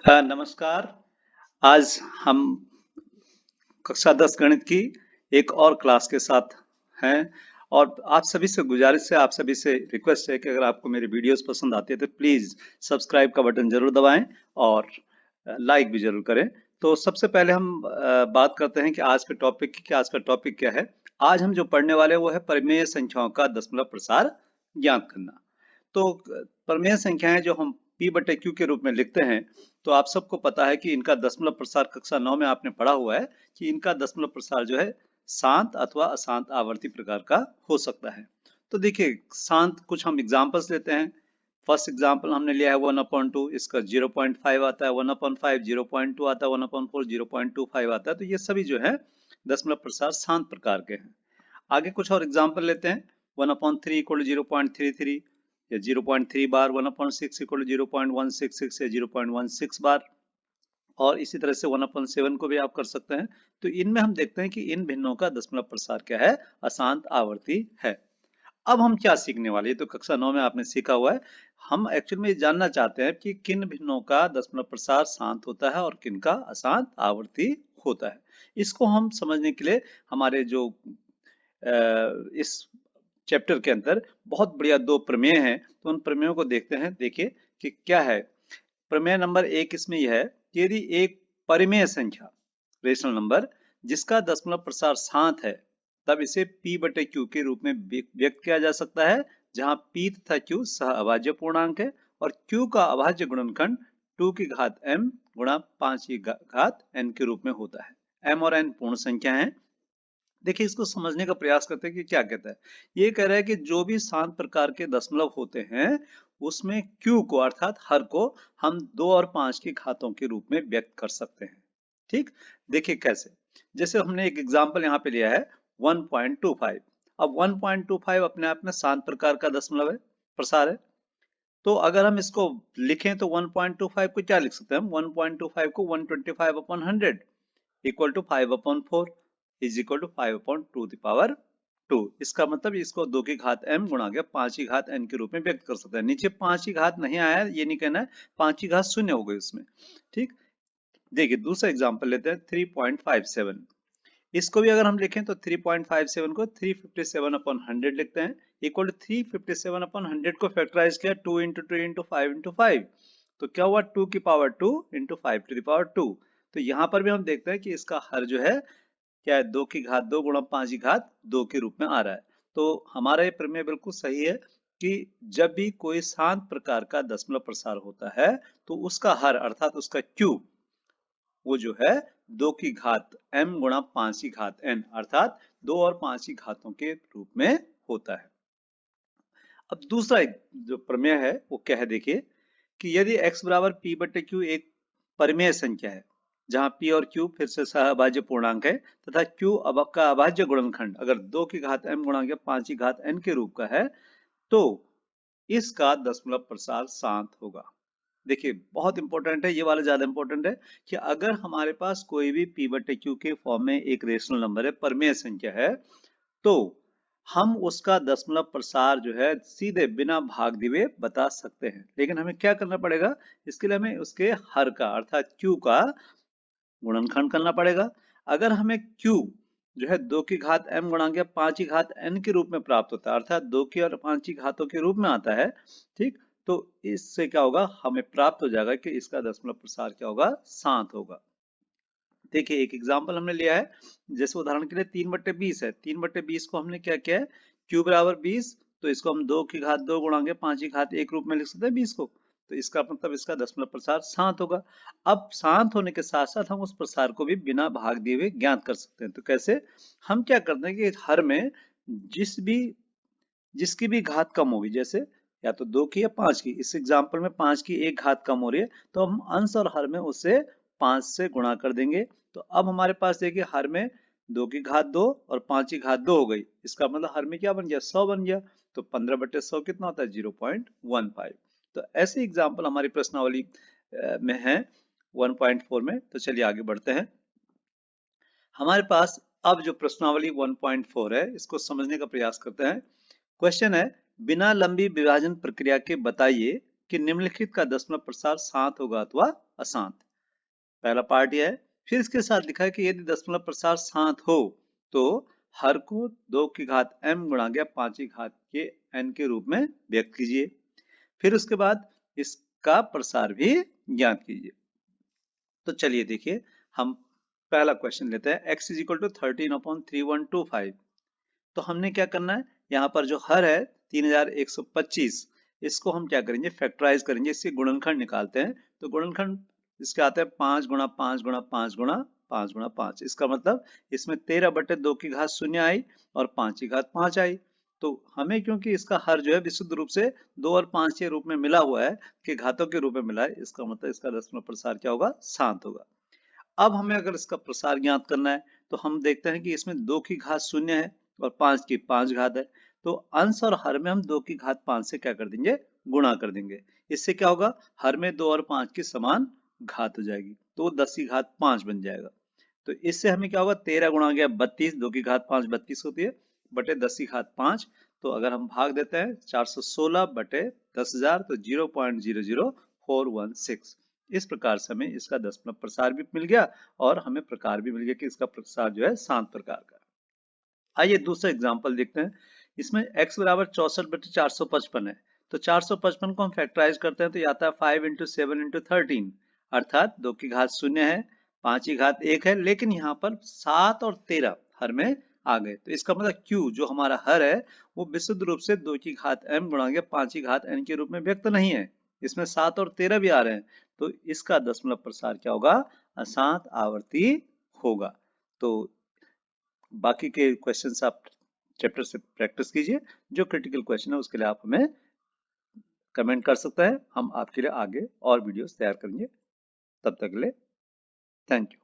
नमस्कार। आज हम कक्षा 10 गणित की एक और क्लास के साथ हैं और आप सभी से गुजारिश है, आप सभी से रिक्वेस्ट है कि अगर आपको मेरी वीडियोस पसंद आती है तो प्लीज़ सब्सक्राइब का बटन ज़रूर दबाएं और लाइक भी ज़रूर करें। तो सबसे पहले हम बात करते हैं कि आज के टॉपिक की, आज का टॉपिक क्या है। आज हम जो पढ़ने वाले हैं वो है परिमेय संख्याओं का दशमलव प्रसार ज्ञात करना। तो परिमेय संख्याएं जो हम p बटे q के रूप में लिखते हैं, तो आप सबको पता है कि इनका दशमलव प्रसार कक्षा 9 में आपने पढ़ा हुआ है कि इनका दशमलव प्रसार जो है शांत अथवा अशांत आवर्ती प्रकार का हो सकता है। तो देखिए शांत कुछ हम एग्जांपल्स लेते हैं। फर्स्ट एग्जांपल हमने लिया है 1/2, इसका 0.5 आता है, 1/5 0.2 आता है, 1/4 0.25 आता है। तो ये सभी जो है दशमलव प्रसार शांत प्रकार के हैं। आगे कुछ और एग्जांपल लेते हैं। 1/3 इक्वल 0.33 या 0.3 बार, 1/6 इक्वल 0.166 या 0.16 बार, और इसी तरह से 1/7 को भी आप कर सकते हैं। तो इनमें हम देखते हैं कि इन भिन्नों का दशमलव प्रसार क्या है, अशांत आवर्ती है। अब हम क्या सीखने वाले हैं, तो कक्षा 9 में आपने सीखा हुआ है। हम एक्चुअल में जानना चाहते हैं कि किन भिन्नों का दशमलव प्रसार शांत होता है और किन का अशांत आवर्ती होता है। इसको हम समझने के लिए हमारे जो इस चैप्टर के अंदर बहुत बढ़िया दो प्रमेय हैं, तो उन प्रमेयों को देखते हैं। देखिए कि क्या है। प्रमेय नंबर 1 इसमें यह है कि यदि एक परिमेय संख्या रेशनल नंबर जिसका दशमलव प्रसार शांत है, तब इसे p बटे q के रूप में व्यक्त किया जा सकता है, जहां p तथा q सह अभाज्य पूर्णांक है और q का अभाज्य गुणनखंड 2 की घात m गुणा 5 की घात n के रूप में होता है। m और n पूर्ण संख्या है। देखिए इसको समझने का प्रयास करते हैं कि क्या कहता है। ये कह रहा है कि जो भी शांत प्रकार के दशमलव होते हैं उसमें q को अर्थात हर को हम 2 और 5 की घातों के रूप में व्यक्त कर सकते हैं। ठीक, देखिए कैसे। जैसे हमने एक एग्जांपल यहाँ पे लिया है 1.25। अब 1.25 अपने आप में शांत प्रकार का दशमलव है, प्रसार है। तो अगर हम इसको लिखें तो 1.25 को क्या लिख सकते हैं हम, 1.25 को 125/100 equal to 5/4 is equal to 5/2 इसका मतलब इसको 2 की घात m गुणा के 5 की घात n के रूप में व्यक्त कर सकते हैं। नीचे 5 की घात नहीं आया है, ये नहीं कहना है, 5 की घात शून्य हो गई उसमें। ठीक, देखिए दूसरा एग्जांपल लेते हैं 3.57। इसको भी अगर हम लिखें तो 3.57 को 357/100 लिखते हैं इक्वल टू 357/100 को फैक्टराइज किया 2 इंटू 2 इंटू 5 इंटू 5, तो क्या हुआ 2 की power 2 into 5 to the power 2। तो यहाँ पर भी हम देखते हैं कि इसका हर जो है क्या है, 2 की घात 2 गुणा 5 की घात 2 के रूप में आ रहा है। तो हमारा ये प्रमेय बिल्कुल सही है कि जब भी कोई शांत प्रकार का दशमलव प्रसार होता है तो उसका हर अर्थात उसका q वो जो है 2 की घात m गुणा 5 की घात n अर्थात 2 और 5 की घातों के रूप में होता है। अब दूसरा एक जो प्रमेय है वो क्या है, देखिए कि यदि x बराबर p बटे q एक परिमेय संख्या है जहां p और q फिर से सहअभाज्य पूर्णांक है तथा q अब का अभाज्य गुणनखंड अगर 2 की घात m गुणा के 5 की घात n के रूप का है, तो इसका दशमलव प्रसार शांत होगा। देखिए बहुत इंपॉर्टेंट है, ये वाला ज्यादा इंपॉर्टेंट है कि अगर हमारे पास कोई भी p बटे q के फॉर्म में एक रेशनल नंबर है, परिमेय संख्या है, तो हम उसका दशमलव प्रसार जो है सीधे बिना भाग दिए बता सकते हैं। लेकिन हमें क्या करना पड़ेगा, इसके लिए हमें उसके हर का अर्थात q का गुणनखंड करना पड़ेगा। अगर हमें q जो है 2 की घात m गुणा के 5 की घात n के रूप में प्राप्त होता है अर्थात 2 की और 5 की घातों के रूप में आता है, ठीक, तो इससे क्या होगा, हमें प्राप्त हो जाएगा कि इसका दशमलव प्रसार क्या होगा, शांत होगा। देखिए एक एग्जांपल हमने लिया है, जैसे उदाहरण के लिए 3/20 है। 3/20 को हमने क्या किया है, q बराबर 20, तो इसको हम 2 की घात 2 गुणा के 5 की घात 1 रूप में लिख सकते हैं 20 को। तो इसका मतलब इसका दशमलव प्रसार शांत होगा। अब शांत होने के साथ साथ हम उस प्रसार को भी बिना भाग दिए हुए ज्ञात कर सकते हैं। तो कैसे, हम क्या करते हैं कि हर में जिसकी भी घात कम होगी, जैसे या तो 2 की या 5 की, इस एग्जाम्पल में 5 की एक घात कम हो रही है तो हम अंश और हर में उसे 5 से गुणा कर देंगे। तो अब हमारे पास देखिए हर में 2 की घात 2 और 5 की घात 2 हो गई, इसका मतलब हर में क्या बन गया, 100 बन गया। तो 15/100 कितना होता है, 0.15। तो ऐसे एग्जाम्पल हमारी प्रश्नावली में है 1.4 में। तो चलिए आगे बढ़ते हैं। हमारे पास अब जो प्रश्नावली 1.4 है इसको समझने का प्रयास करते हैं। क्वेश्चन है, बिना लंबी विभाजन प्रक्रिया के बताइए कि निम्नलिखित का दशमलव प्रसार शांत होगा अथवा अशांत। पहला पार्ट यह है। फिर इसके साथ लिखा है कि यदि दशमलव प्रसार शांत हो तो हर को 2 की घात m गुणा गया 5 की घात के n के रूप में व्यक्त कीजिए। फिर उसके बाद इसका प्रसार भी ज्ञात कीजिए। तो चलिए देखिए, हम पहला क्वेश्चन लेते हैं। x is equal to 13/3125। तो हमने क्या करना है, यहाँ पर जो हर है 3125, इसको हम क्या करेंगे, फैक्टराइज करेंगे, इससे गुणनखंड निकालते हैं। तो गुणनखंड इसके आते हैं 5 गुणा 5 गुणा 5 गुणा 5 गुणा 5। इसका मतलब इसमें 13/2 की घात 0 आई और 5 की घात 5 आई। तो हमें क्योंकि इसका हर जो है विशुद्ध रूप से 2 और 5 के रूप में मिला हुआ है, कि घातों के रूप में मिला है, इसका मतलब इसका दशमलव प्रसार क्या होगा, शांत होगा। अब हमें अगर इसका प्रसार ज्ञात करना है तो हम देखते हैं कि इसमें 2 की घात 0 है और 5 की 5 घात है। तो अंश और हर में हम 2 की घात 5 से क्या कर देंगे, गुणा कर देंगे। इससे क्या होगा, हर में 2 और 5 की समान घात हो जाएगी, तो 10 की घात 5 बन जाएगा। तो इससे हमें क्या होगा, 13 गुणा गया 32, 2 की घात 5 32 होती है, बटे 10 की घात 5। तो अगर हम भाग देते हैं 416 बटे 10,000 तो 0.00416। इस प्रकार से हमें इसका दशमलव प्रसार भी मिल गया और हमें प्रकार भी मिल गया कि इसका प्रसार जो है शांत प्रकार का। आइए दूसरा एग्जांपल देखते हैं। इसमें x बराबर 64/455 है। तो 455 को हम फैक्टराइज करते हैं तो ये आता है 5 × 7 × 13, अर्थात 2 की घात 0 है, 5 की घात 1 है, लेकिन यहाँ पर 7 और 13 हर में आ गए। तो इसका मतलब q जो हमारा हर है वो विशुद्ध रूप से 2 की घात m गुणा के 5 की घात n के रूप में व्यक्त नहीं है, इसमें 7 और 13 भी आ रहे हैं। तो इसका दशमलव प्रसार क्या होगा, अशांत आवर्ती होगा। तो बाकी के क्वेश्चंस आप चैप्टर से प्रैक्टिस कीजिए। जो क्रिटिकल क्वेश्चन है उसके लिए आप हमें कमेंट कर सकते हैं, हम आपके लिए आगे और वीडियोस तैयार करेंगे। तब तक के लिए थैंक यू।